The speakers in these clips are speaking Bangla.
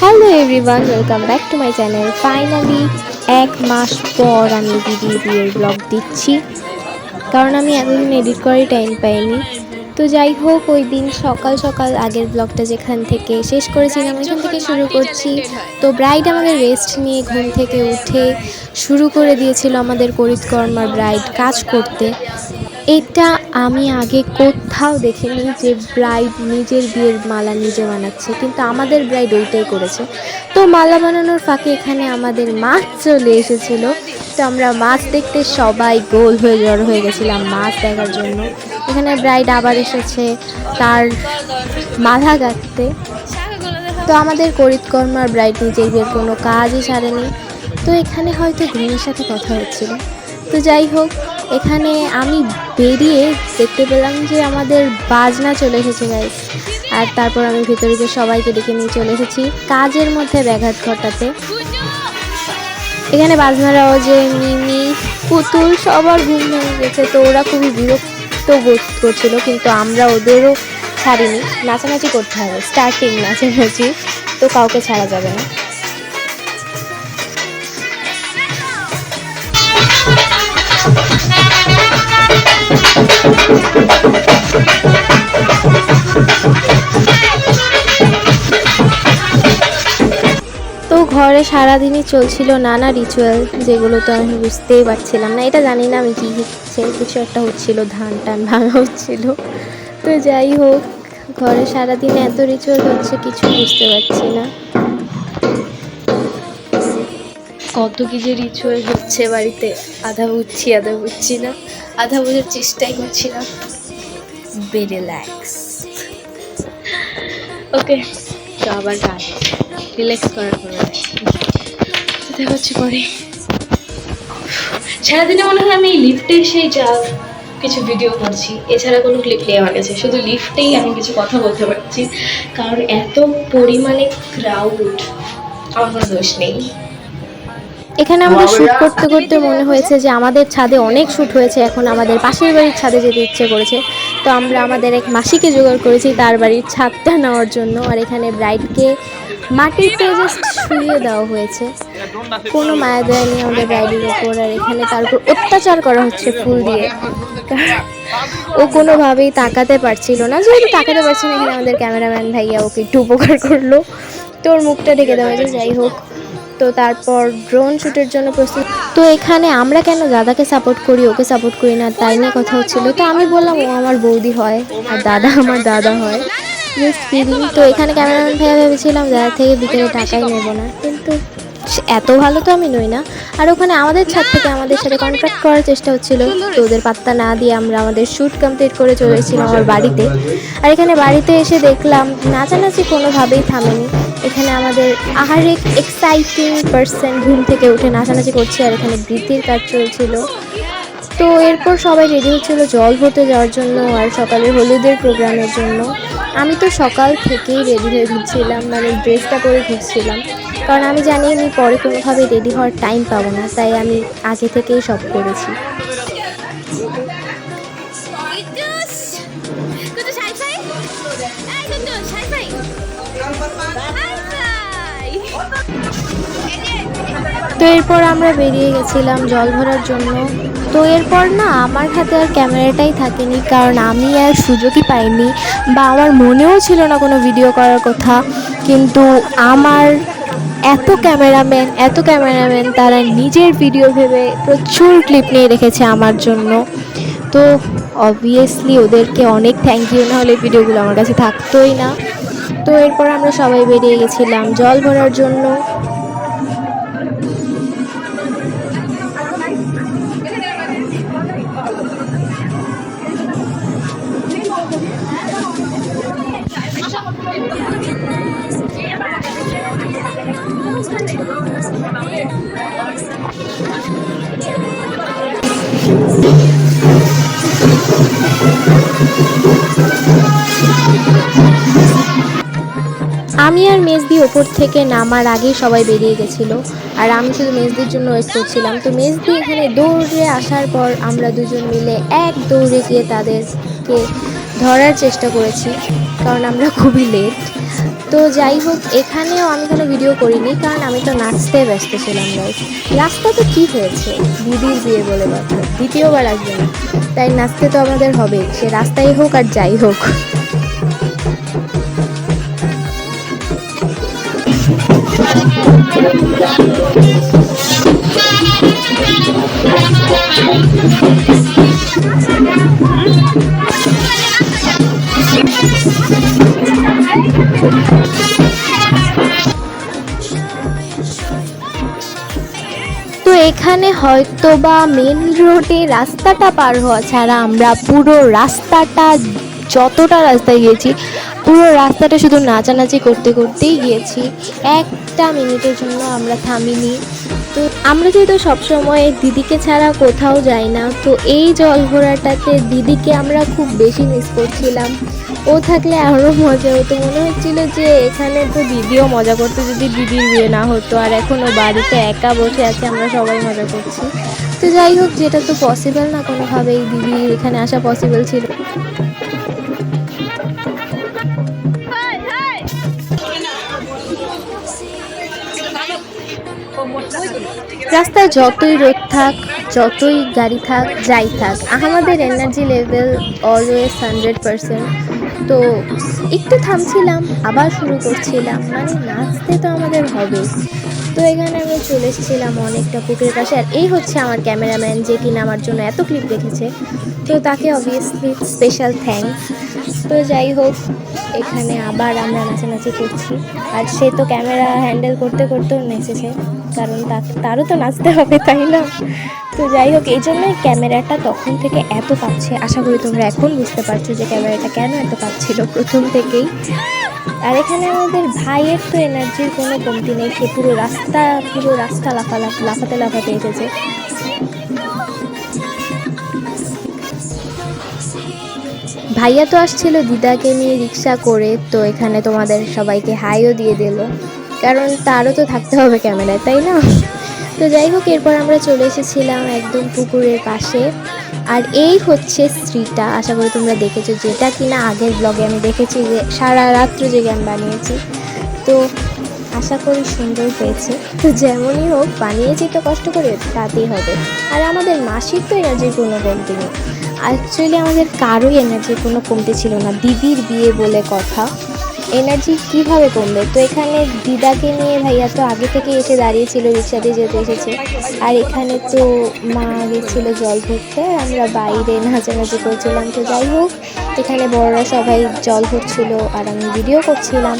Hello everyone, welcome back to my channel. Finally 1 মাস পর আমি দিদির বিয়ের ব্লগ দিচ্ছি, কারণ আমি এতদিন এডিট করার টাইম পাইনি। তো যাই হোক, ওই দিন সকাল সকাল আগের ব্লগটা যেখান থেকে শেষ করেছিলাম ওইখান থেকে শুরু করছি। তো ব্রাইড আমাদের রেস্ট নিয়ে ঘুম থেকে উঠে শুরু করে দিয়েছিল আমাদের করিতকর্মার ব্রাইড কাজ করতে। এটা আমি আগে কোথাও দেখিনি যে ব্রাইড নিজের বিয়ের মালা নিজে বানাচ্ছে, কিন্তু আমাদের ব্রাইড ওইটাই করেছে। তো মালা বানানোর ফাঁকে এখানে আমাদের মাছ চলে এসেছিলো। তো আমরা মাছ দেখতে সবাই গোল হয়ে জড়ো হয়ে গেছিলাম মাছ দেখার জন্য। এখানে ব্রাইড আবার এসেছে তার মালা গাঁথতে। তো আমাদের করিতকর্মার ব্রাইড নিজের বিয়ের কোনো কাজই ছাড়েনি। তো এখানে হয়তো ঘুমের সাথে কথা হচ্ছিল। তো যাই হোক, এখানে আমি বেরিয়ে দেখতে পেলাম যে আমাদের বাজনা চলে এসেছে গাইস। আর তারপর আমি ভিতরে যে সবাইকে ডেকে নিয়ে চলে এসেছি কাজের মধ্যে ব্যাঘাত ঘটাতে। এখানে বাজনার আওয়াজে মিমি পুতুল সবার ঘুম ভেঙে গেছে। তো ওরা খুবই বিরক্ত বোধ করছিল, কিন্তু আমরা ওদেরও ছাড়িনি। নাচানাচি করতে হবে, স্টার্টিং নাচানাচি, তো কাউকে ছাড়া যাবে না। তো ঘরে সারাদিনই চলছিল নানা রিচুয়াল, যেগুলো তো আমি বুঝতেই পারছিলাম না। এটা জানি না আমি কী হচ্ছে, কিছু একটা হচ্ছিল, ধান টান ভাঙা হচ্ছিল। তো যাই হোক, ঘরে সারাদিন এত রিচুয়াল হচ্ছে কিছু বুঝতে পারছি না। কত কি যে রিচুয়াল হচ্ছে বাড়িতে, আধা বুঝছি আধা বুঝছি না, আধা বোঝার চেষ্টাই করছি না। B relax. ওকে, তো আবার কাজ রিল্যাক্স করার পরে দেখা হচ্ছে পরে। সারাদিনে মনে হয় আমি লিফটে এসেই যা কিছু ভিডিও করছি, এছাড়া কোনো ক্লিপ নেই আমার কাছে। শুধু লিফটেই আমি কিছু কথা বলতে পারছি, কারণ এত পরিমাণে ক্রাউড, আমার কোনো দোষ নেই। এখানে আমাদের শ্যুট করতে করতে মনে হয়েছে যে আমাদের ছাদে অনেক শ্যুট হয়েছে, এখন আমাদের পাশের বাড়ির ছাদে যেতে ইচ্ছে করেছে। তো আমরা আমাদের এক মাসিকে জোগাড় করেছি তার বাড়ির ছাদটা নেওয়ার জন্য। আর এখানে ব্রাইডকে মাটিতে জাস্ট শুইয়ে দেওয়া হয়েছে, কোনো মায়া দয়া নেই আমাদের ব্রাইডের ওপর। আর এখানে তার উপর অত্যাচার করা হচ্ছে ফুল দিয়ে। ও কোনোভাবেই তাকাতে পারছিল না, যেহেতু তাকাতে পারছে না, এখানে আমাদের ক্যামেরাম্যান ভাইয়া ওকে একটু উপকার করলো, তো ওর মুখটা ঢেকে দেওয়া হয়েছে। যাই হোক, তো তারপর ড্রোন শ্যুটের জন্য প্রস্তুত। তো এখানে আমরা কেন দাদাকে সাপোর্ট করি, ওকে সাপোর্ট করি না, তাই নিয়ে কথা হচ্ছিল। তো আমি বললাম ও আমার বৌদি হয় আর দাদা আমার দাদা হয়, জাস্ট কিডিং। তো এখানে ক্যামেরাম্যান ভাইয়া ভেবেছিলাম দাদা থেকে বিকেলে টাকাই নেব না, কিন্তু এত ভালো তো আমি নই না। আর ওখানে আমাদের ছাদ থেকে আমাদের সাথে কন্ট্রাক্ট করার চেষ্টা হচ্ছিল, তো ওদের পাত্তা না দিয়ে আমরা আমাদের শ্যুট কমপ্লিট করে চলে এসেছিলাম আমার বাড়িতে। আর এখানে বাড়িতে এসে দেখলাম নাচানাচি কোনোভাবেই থামেনি। এখানে আমাদের আরেক এক্সাইটিং পার্সন ঘুম থেকে উঠে নাচানাচি করছে, আর এখানে বৃত্তির কাজ চলছিল। তো এরপর সবাই রেডি হচ্ছিল জল ভরতে যাওয়ার জন্য আর সকালের হলুদের প্রোগ্রামের জন্য। আমি তো সকাল থেকেই রেডি হয়ে ঘুরছিলাম, মানে ড্রেসটা পরে ঘুরছিলাম, কারণ আমি জানি আমি পরে কোনোভাবে রেডি হওয়ার টাইম পাবো না, তাই আমি আগে থেকেই সব করেছি। তো এরপর আমরা বেরিয়ে গেছিলাম জল ভরার জন্য। তো এরপর না আমার হাতে আর ক্যামেরাটাই থাকেনি, কারণ আমি আর সুযোগই পাইনি, বা আমার মনেও ছিল না কোনো ভিডিও করার কথা। কিন্তু আমার এত ক্যামেরাম্যান তারা নিজের ভিডিও ভেবে প্রচুর ক্লিপ নিয়ে রেখেছে আমার জন্য। তো অবভিয়াসলি ওদেরকে অনেক থ্যাংক ইউ, না হলে ভিডিওগুলো আমার কাছে থাকতোই না। তো এরপর আমরা সবাই বেরিয়ে গেছিলাম জল ভরার জন্য। আমি আর মেজদি ওপর থেকে নামার আগেই সবাই বেরিয়ে গেছিলো, আর আমি শুধু মেজদির জন্য ওয়েট করছিলাম। তো মেজদি এখানে দৌড়ে আসার পর আমরা দুজন মিলে এক দৌড়ে গিয়ে তাদেরকে ধরার চেষ্টা করেছি, কারণ আমরা খুবই লেট। তো যাই হোক, এখানেও আমি কোনো ভিডিও করিনি, কারণ আমি তো নাচতে ব্যস্ত ছিলাম গাইস। রাস্তা তো কী হয়েছে, দিদির বিয়ে বলে কথা, দ্বিতীয়বার আসবে না, তাই নাচতে তো আমাদের হবেই, সে রাস্তায় হোক আর যাই হোক। তো এখানে হয়তো বা মেন রোডে রাস্তাটা পার হওয়া ছাড়া আমরা পুরো রাস্তাটা, যতটা রাস্তায় গিয়েছি পুরো রাস্তাটা শুধু নাচানাচি করতে করতেই গিয়েছি। একটা মিনিটের জন্য আমরা থামিনি। তো আমরা যেহেতু সবসময় দিদিকে ছাড়া কোথাও যাই না, তো এই জল ঘোরাটাতে দিদিকে আমরা খুব বেশি মিস করছিলাম। ও থাকলে আরও মজা হতো, মনে হচ্ছিল যে এখানে তো দিদিও মজা করতো যদি দিদির বিয়ে না হতো, আর এখনও বাড়িতে একা বসে আছে, আমরা সবাই মজা করছি। তো যাই হোক, যেটা তো পসিবল না কোনোভাবেই, দিদির এখানে আসা পসিবল ছিল। রাস্তায় যতই রোদ থাক, যতই গাড়ি থাক, যাই থাক, আমাদের এনার্জি লেভেল অলওয়েজ 100%। তো একটু থামছিলাম, আবার শুরু করছিলাম, মানে নাচতে তো আমাদের হবেই। তো এখানে আমি চলে এসেছিলাম অনেকটা পুকুরের পাশে, আর এই হচ্ছে আমার ক্যামেরাম্যান, যে কিনা আমার জন্য এত ক্লিপ রেখেছে, তো তাকে অবভিয়াসলি স্পেশাল থ্যাঙ্কস। তো যাই হোক, এখানে আবার আমরা নাচানাচি করছি, আর সে তো ক্যামেরা হ্যান্ডেল করতে করতেও নেচেছে, কারণ তারও তো নাচতে হবে, তাই না? তো যাই হোক, এই জন্যই ক্যামেরাটা তখন থেকে এত কাঁপছে। আশা করি তোমরা এখন বুঝতে পারছো যে ক্যামেরাটা কেন এত কাঁপছিল প্রথম থেকেই। আর এখানে আমাদের ভাইয়ের তো এনার্জির কোনো কমতি নেই, সে পুরো রাস্তা লাফাতে লাফাতে এসেছে। ভাইয়া তো আসছিল দিদাকে নিয়ে রিক্সা করে, তো এখানে তোমাদের সবাইকে হাইও দিয়ে দিল, কারণ তারও তো থাকতে হবে ক্যামেরায়, তাই না? তো যাই হোক, এরপর আমরা চলে এসেছিলাম একদম পুকুরের পাশে, আর এই হচ্ছে স্ত্রীটা, আশা করি তোমরা দেখেছো, যেটা কিনা আগের ব্লগে আমি দেখেছি যে সারা রাত্র জেগে আমি বানিয়েছি। তো আশা করি সুন্দর হয়েছে। তো যেমনই হোক, বানিয়েছি তো কষ্ট করে, তাতেই হবে। আর আমাদের মাসির তো এনার্জির কোনো কমতি নেই, অ্যাকচুয়ালি আমাদের কারোই এনার্জির কোনো কমতি ছিল না, দিদির বিয়ে বলে কথা, এনার্জি কীভাবে কমবে? তো এখানে দিদাকে নিয়ে ভাইয়া তো আগে থেকে এসে দাঁড়িয়েছিল, রিক্সা দিয়ে যেতে এসেছে, আর এখানে তো মা গেছিলো জল ভরতে, আমরা বাইরে নাচানাচি করছিলাম। তো যাই হোক, এখানে বড়রা সবাই জল ভরছিল আর আমি ভিডিও করছিলাম।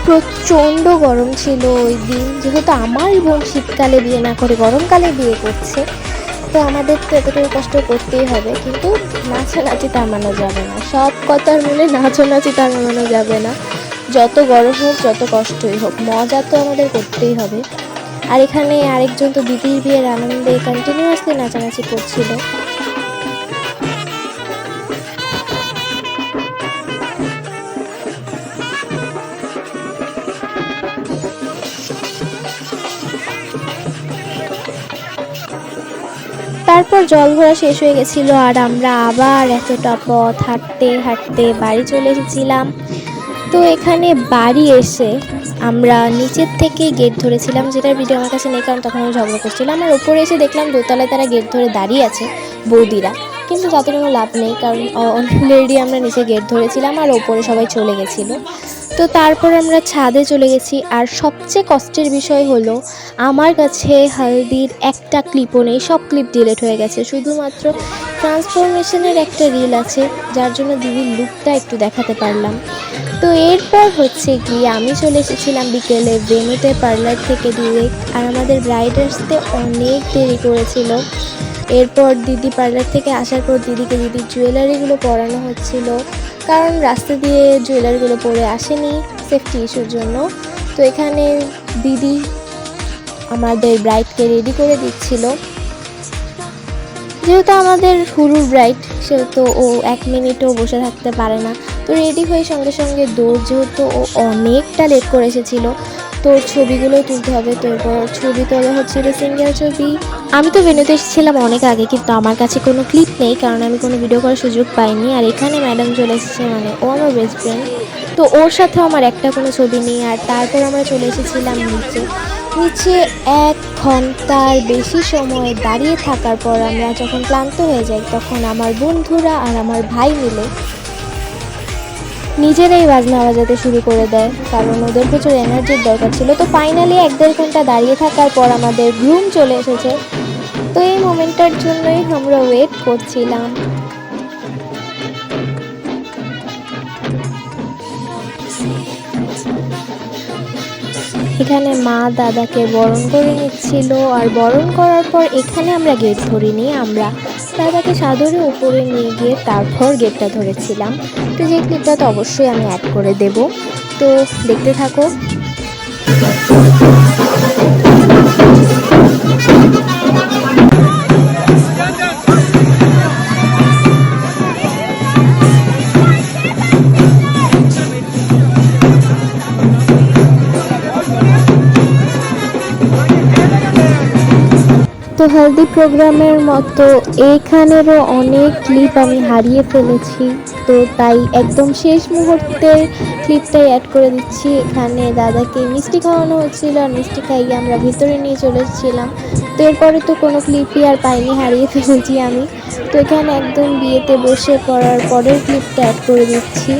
প্রচণ্ড গরম ছিল ওই দিন, যেহেতু আমার বোন শীতকালে বিয়ে না করে গরমকালে বিয়ে করছে, তো আমাদের তো এতটুকু কষ্ট করতেই হবে, কিন্তু নাচানাচি থামানো যাবে না, সব কথার মনে নাচানাচি থামানো যাবে না, যত গরম হোক যত কষ্টই হোক, মজা তো আমাদের করতেই হবে। আর এখানে আরেকজন তো দিদির বিয়ের আনন্দে কন্টিনিউয়াসলি নাচানাচি করছিল। তারপর জল ভরা শেষ হয়ে গেছিলো, আর আমরা আবার এতটা পথ হাঁটতে হাঁটতে বাড়ি চলে এসেছিলাম। তো এখানে বাড়ি এসে আমরা নিচের থেকে গেট ধরেছিলাম, যেটার ভিডিও আমার কাছে নেই, কারণ তখন আমি ঝগড়া করছিলাম। আর ওপরে এসে দেখলাম দোতলায় তারা গেট ধরে দাঁড়িয়ে আছে বৌদিরা, কিন্তু তাদের কোনো লাভ নেই, কারণ অলরেডি আমরা নিচে গেট ধরেছিলাম আর ওপরে সবাই চলে গেছিলো। তো তারপর আমরা ছাদে চলে গেছি, আর সবচেয়ে কষ্টের বিষয় হলো আমার কাছে হলদির একটা ক্লিপও নেই, সব ক্লিপ ডিলিট হয়ে গেছে, শুধুমাত্র ট্রান্সফরমেশনের একটা রিল আছে, যার জন্য দিদির লুকটা একটু দেখাতে পারলাম। তো এরপর হচ্ছে গিয়ে আমি চলে এসেছিলাম বিকেলে ভেন্যুতে পার্লার থেকে ডিরেক্ট, আর আমাদের ব্রাইড আসতে অনেক দেরি করেছিল। এরপর দিদি পার্লার থেকে আসার পর দিদিকে দিদির জুয়েলারিগুলো পরানো হচ্ছিল, কারণ রাস্তা দিয়ে জুয়েলারিগুলো পরে আসেনি সেফটি ইস্যুর জন্য। তো এখানে দিদি আমাদের ব্রাইডকে রেডি করে দিচ্ছিল, যেহেতু আমাদের হুরুর ব্রাইড, সেহেতু ও 1 মিনিটও বসে থাকতে পারে না। তো তো রেডি হয়ে সঙ্গে সঙ্গে দৌড়, যেহেতু ও অনেকটা লেট করে এসেছিল, তোর ছবিগুলো তুলতে হবে। তো এরপর ছবি তোলা হচ্ছিল, সিঙ্গেল ছবি। আমি তো ভেন্যুতে এসেছিলাম অনেক আগে, কিন্তু আমার কাছে কোনো ক্লিপ নেই, কারণ আমি কোনো ভিডিও করার সুযোগ পাইনি। আর এখানে ম্যাডাম চলে এসেছে, মানে ও আমার বেস্ট ফ্রেন্ড, তো ওর সাথেও আমার একটা কোনো ছবি নেই। আর তারপর আমরা চলে এসেছিলাম নিচে। 1 ঘন্টার বেশি সময় দাঁড়িয়ে থাকার পর আমরা যখন ক্লান্ত হয়ে যাই, তখন আমার বন্ধুরা আর আমার ভাই মিলে নিজেরাই বাজনা বাজাতে শুরু করে দেয়, কারণ ওদের প্রচুর এনার্জির দরকার ছিল। তো ফাইনালি 1-1.5 ঘন্টা দাঁড়িয়ে থাকার পর আমাদের গ্রুম চলে এসেছে। তো এই মোমেন্টটার জন্যই আমরা ওয়েট করছিলাম। এখানে মা দাদাকে বরণ করে নিচ্ছিল, আর বরণ করার পর এখানে আমরা গেট ধরিনি, আমরা দাদাকে সাদরে উপরে নিয়ে গিয়ে তারপর গেটটা ধরেছিলাম। তো যে ক্লিপটা তো অবশ্যই আমি অ্যাড করে দেব, তো দেখতে থাকো। তো হেলদি প্রোগ্রামের মতো এইখানেরও অনেক ক্লিপ আমি হারিয়ে ফেলেছি, তো তাই একদম শেষ মুহূর্তের ক্লিপটাই অ্যাড করে দিচ্ছি। এখানে দাদাকে মিষ্টি খাওয়ানো হচ্ছিল, আর মিষ্টি খাইয়ে আমরা ভিতরে নিয়ে চলে এসেছিলাম। তো এরপরে তো কোনো ক্লিপই আর পাইনি, হারিয়ে ফেলেছি আমি। তো এখানে একদম বিয়েতে বসে পড়ার পরের ক্লিপটা অ্যাড করে দিচ্ছি।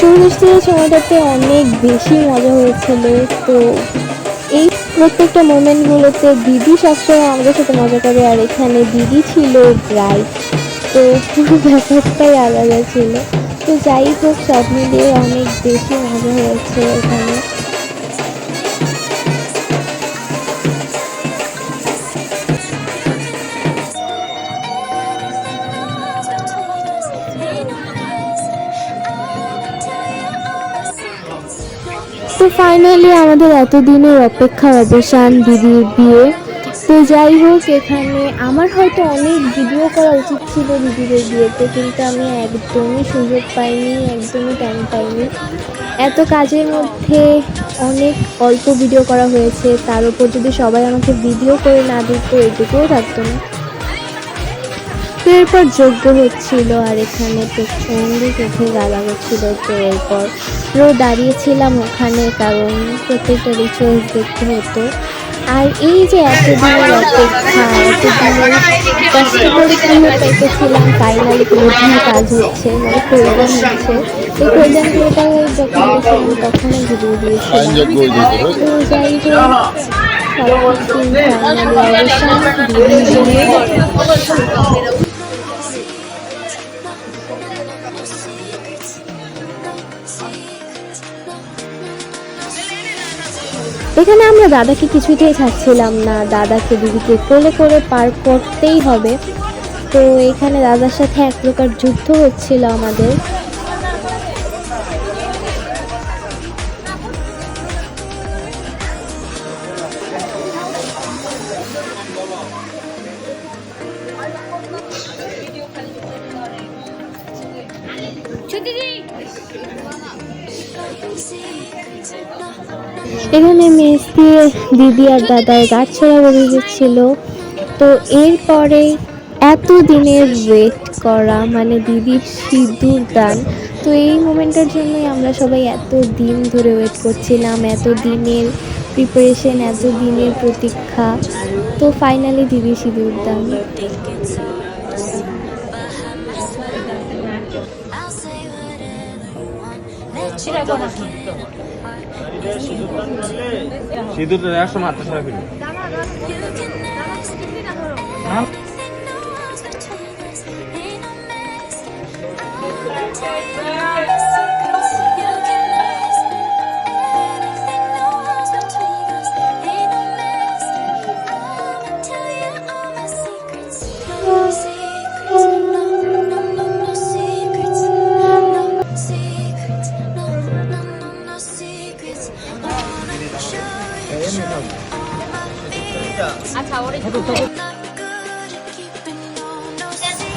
সূর্যাস্তের সময়টাতে অনেক বেশি মজা হয়েছিল। তো এই প্রত্যেকটা মোমেন্টগুলোতে দিদি সবসময় আমাদের সাথে মজা করে, আর এখানে দিদি ছিল ব্রাইড, তো পুরো ব্যাপারটাই আলাদা ছিল। তো যাই হোক, সব মিলিয়ে অনেক বেশি মজা হয়েছে এখানে। তো ফাইনালি আমাদের এতদিনের অপেক্ষার অবসান, দিদির বিয়ে। তো যাই হোক, এখানে আমার হয়তো অনেক ভিডিও করা উচিত ছিল দিদিদের বিয়েতে, কিন্তু আমি একদমই সুযোগ পাইনি, একদমই টাইম পাইনি। এত কাজের মধ্যে অনেক অল্প ভিডিও করা হয়েছে, তার উপর যদি সবাই আমাকে ভিডিও করে না দিত, এটুকুও থাকতো না। তো এরপর যজ্ঞ হচ্ছিল, আর এখানে প্রচণ্ড চোখে গালা হচ্ছিল। তো এরপর দাঁড়িয়েছিলাম ওখানে, কারণ প্রত্যেকটা রিচুয়ালস দেখতে হতো। আর এই যে এতদিনের অপেক্ষা, এতদিনের কষ্ট করে কিভাবে পেতেছিলাম, ফাইনালি পুরোপুরি কাজ হচ্ছে, মানে প্রয়োজন হচ্ছে। এই প্রয়োজনগুলোটা যখন গেছিলাম তখনই ভিডিও দিয়েছিলাম। তো যাই হোক, সব কিছু ফাইনালি অবসান। এখানে আমরা দাদাকে কিছুতেই ছাড়ছিলাম না, দাদাকে দিদিকে কোলে করে পার করতেই হবে। তো এখানে দাদার সাথে এক প্রকার যুদ্ধ হচ্ছিল আমাদের। এখানে মেস দিয়ে দিদি আর দাদার গাছ ছড়া বেরিয়ে গেছিল। তো এরপরে এত দিনের ওয়েট করা মানে দিদির সিঁদুর দান, তো এই মোমেন্টের জন্যই আমরা সবাই এত দিন ধরে ওয়েট করছিলাম, এত দিনের প্রিপারেশন, এত দিনের প্রতীক্ষা। তো ফাইনালি দিদির সিঁদুর দান। সিঁদুর একশো মাত্রা ছাড়া ফিরবে।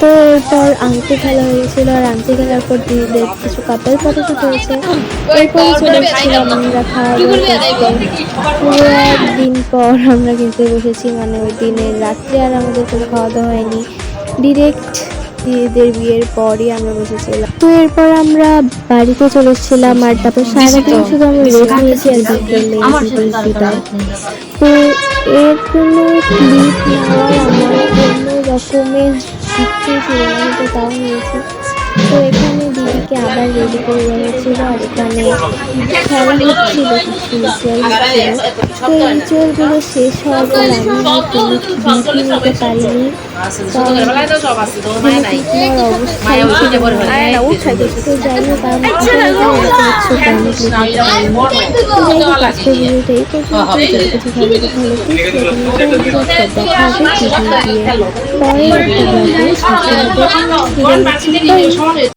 তো এরপর আংটি খেলা হয়েছিল, আর আংটি খেলার পর দিদিদের কিছু কাপল ফটোশুট হয়েছে। এরপরে চলে এসেছিলাম আমরা খাওয়া দাওয়া করতে। পুরো একদিন পর আমরা খেতে বসেছি, মানে ওই দিনের রাত্রে আর আমাদের কোনো খাওয়া দাওয়া হয়নি, ডিরেক্ট দিদিদের বিয়ের পরই আমরা বসেছিলাম। তো এরপর আমরা বাড়িতে চলে এসেছিলাম, আর তারপর সারাদিন শুধু আমরা রেস্ট নিয়েছি আর বিকেলে। তো এর কোনো ক্লিপ নেওয়ার আমার কোনো রকমের ইচ্ছে ছিল না, কিন্তু তাও নিয়েছি। তো এখানে দিদিকে আবার রেডি করে দেওয়া হচ্ছিল, আর এখানে খেলা হচ্ছিল, কিছু রিচুয়াল হচ্ছিল। তো এই রিচুয়ালগুলো শেষ হওয়ার পর আমি আর কোনো ক্লিপই নিতে পারিনি, কারণ অবস্থায় ছিল না। তো যাই হোক, আমি আজকের ভিডিওটা এই পর্যন্ত। যদি কিছু ভালো কথা হলে দেখা হবে পরের একটা ব্লগে।